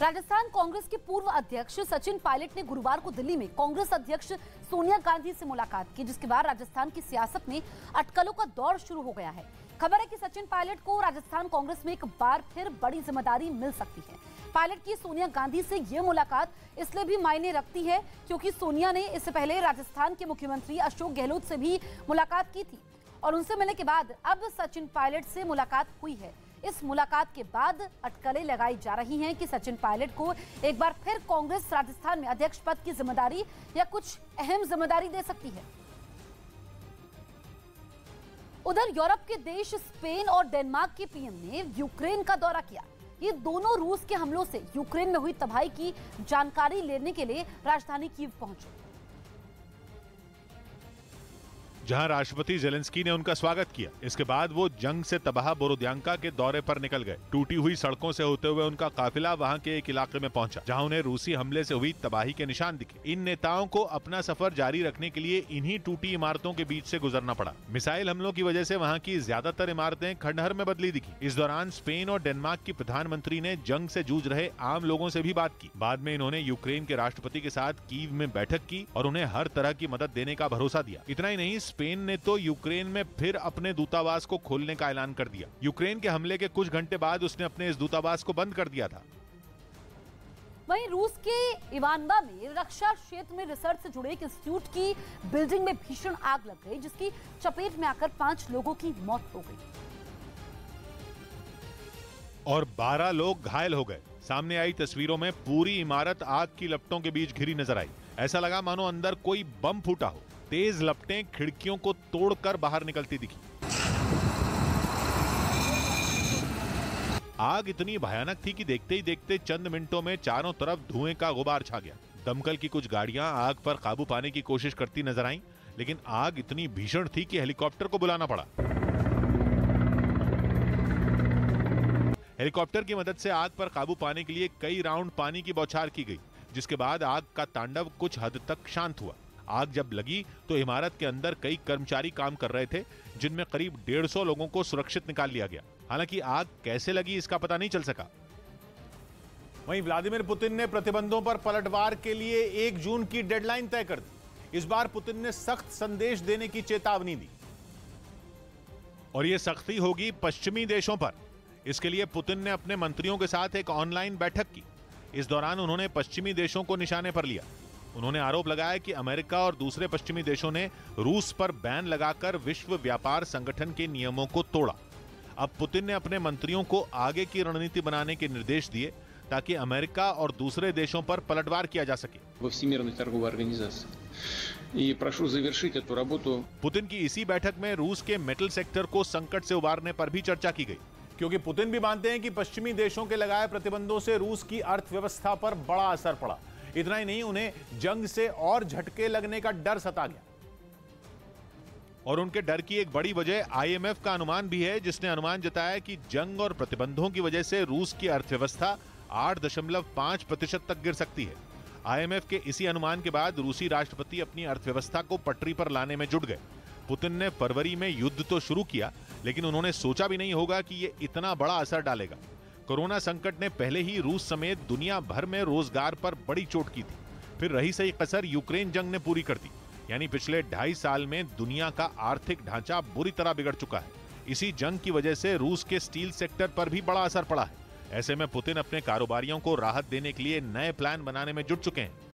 राजस्थान कांग्रेस के पूर्व अध्यक्ष सचिन पायलट ने गुरुवार को दिल्ली में कांग्रेस अध्यक्ष सोनिया गांधी से मुलाकात की, जिसके बाद राजस्थान की सियासत में अटकलों का दौर शुरू हो गया है। खबर है कि सचिन पायलट को राजस्थान कांग्रेस में एक बार फिर बड़ी जिम्मेदारी मिल सकती है। पायलट की सोनिया गांधी से ये मुलाकात इसलिए भी मायने रखती है क्योंकि सोनिया ने इससे पहले राजस्थान के मुख्यमंत्री अशोक गहलोत से भी मुलाकात की थी और उनसे मिलने के बाद अब सचिन पायलट से मुलाकात हुई है। इस मुलाकात के बाद अटकलें लगाई जा रही हैं कि सचिन पायलट को एक बार फिर कांग्रेस राजस्थान में अध्यक्ष पद की जिम्मेदारी या कुछ अहम जिम्मेदारी दे सकती है। उधर यूरोप के देश स्पेन और डेनमार्क के पीएम ने यूक्रेन का दौरा किया। ये दोनों रूस के हमलों से यूक्रेन में हुई तबाही की जानकारी लेने के लिए राजधानी कीव पहुंचे, जहां राष्ट्रपति जेलेंस्की ने उनका स्वागत किया। इसके बाद वो जंग से तबाह बोरोद्यांका के दौरे पर निकल गए। टूटी हुई सड़कों से होते हुए उनका काफिला वहां के एक इलाके में पहुंचा, जहां उन्हें रूसी हमले से हुई तबाही के निशान दिखे। इन नेताओं को अपना सफर जारी रखने के लिए इन्हीं टूटी इमारतों के बीच से गुजरना पड़ा। मिसाइल हमलों की वजह से वहां की ज्यादातर इमारतें खंडहर में बदली दिखी। इस दौरान स्पेन और डेनमार्क की प्रधानमंत्री ने जंग से जूझ रहे आम लोगों से भी बात की। बाद में इन्होंने यूक्रेन के राष्ट्रपति के साथ कीव में बैठक की और उन्हें हर तरह की मदद देने का भरोसा दिया। इतना ही नहीं, स्पेन ने तो यूक्रेन में फिर अपने दूतावास को खोलने का ऐलान कर दिया। यूक्रेन के हमले के कुछ घंटे बाद उसने अपने इस दूतावास को बंद कर दिया था। वहीं रूस के इवानवा में रक्षा क्षेत्र में रिसर्च से जुड़े एक इंस्टीट्यूट की बिल्डिंग में भीषण आग लग गई, जिसकी चपेट में आकर 5 लोगों की मौत हो गई और 12 लोग घायल हो गए। सामने आई तस्वीरों में पूरी इमारत आग की लपटों के बीच घिरी नजर आई। ऐसा लगा मानो अंदर कोई बम फूटा हो। तेज लपटें खिड़कियों को तोड़कर बाहर निकलती दिखी। आग इतनी भयानक थी कि देखते ही देखते चंद मिनटों में चारों तरफ धुएं का गुबार छा गया। दमकल की कुछ गाड़ियां आग पर काबू पाने की कोशिश करती नजर आईं, लेकिन आग इतनी भीषण थी कि हेलीकॉप्टर को बुलाना पड़ा। हेलीकॉप्टर की मदद से आग पर काबू पाने के लिए कई राउंड पानी की बौछार की गई, जिसके बाद आग का तांडव कुछ हद तक शांत हुआ। आग जब लगी तो इमारत के अंदर कई कर्मचारी काम कर रहे थे, जिनमें करीब 150 लोगों को सुरक्षित निकाल लिया गया। हालांकि आग कैसे लगी इसका पता नहीं चल सका। वहीं व्लादिमीर पुतिन ने प्रतिबंधों पर पलटवार के लिए 1 जून की डेडलाइन तय कर दी। इस बार पुतिन ने सख्त संदेश देने की चेतावनी दी और यह सख्ती होगी पश्चिमी देशों पर। इसके लिए पुतिन ने अपने मंत्रियों के साथ एक ऑनलाइन बैठक की। इस दौरान उन्होंने पश्चिमी देशों को निशाने पर लिया। उन्होंने आरोप लगाया कि अमेरिका और दूसरे पश्चिमी देशों ने रूस पर बैन लगाकर विश्व व्यापार संगठन के नियमों को तोड़ा। अब पुतिन ने अपने मंत्रियों को आगे की रणनीति बनाने के निर्देश दिए ताकि अमेरिका और दूसरे देशों पर पलटवार किया जा सके। पुतिन की इसी बैठक में रूस के मेटल सेक्टर को संकट से उबारने पर भी चर्चा की गई, क्योंकि पुतिन भी मानते हैं कि पश्चिमी देशों के लगाए प्रतिबंधों से रूस की अर्थव्यवस्था पर बड़ा असर पड़ा। इतना ही नहीं, उन्हें जंग से और झटके लगने का डर सता गया। और उनके डर की एक बड़ी वजह आईएमएफ का अनुमान भी है, जिसने अनुमान जताया कि जंग और प्रतिबंधों की वजह से रूस की अर्थव्यवस्था 8.5% तक गिर सकती है। आईएमएफ के इसी अनुमान के बाद रूसी राष्ट्रपति अपनी अर्थव्यवस्था को पटरी पर लाने में जुट गए। पुतिन ने फरवरी में युद्ध तो शुरू किया, लेकिन उन्होंने सोचा भी नहीं होगा कि यह इतना बड़ा असर डालेगा। कोरोना संकट ने पहले ही रूस समेत दुनिया भर में रोजगार पर बड़ी चोट की थी। फिर रही सही कसर यूक्रेन जंग ने पूरी कर दी। यानी पिछले 2.5 साल में दुनिया का आर्थिक ढांचा बुरी तरह बिगड़ चुका है। इसी जंग की वजह से रूस के स्टील सेक्टर पर भी बड़ा असर पड़ा है। ऐसे में पुतिन अपने कारोबारियों को राहत देने के लिए नए प्लान बनाने में जुट चुके हैं।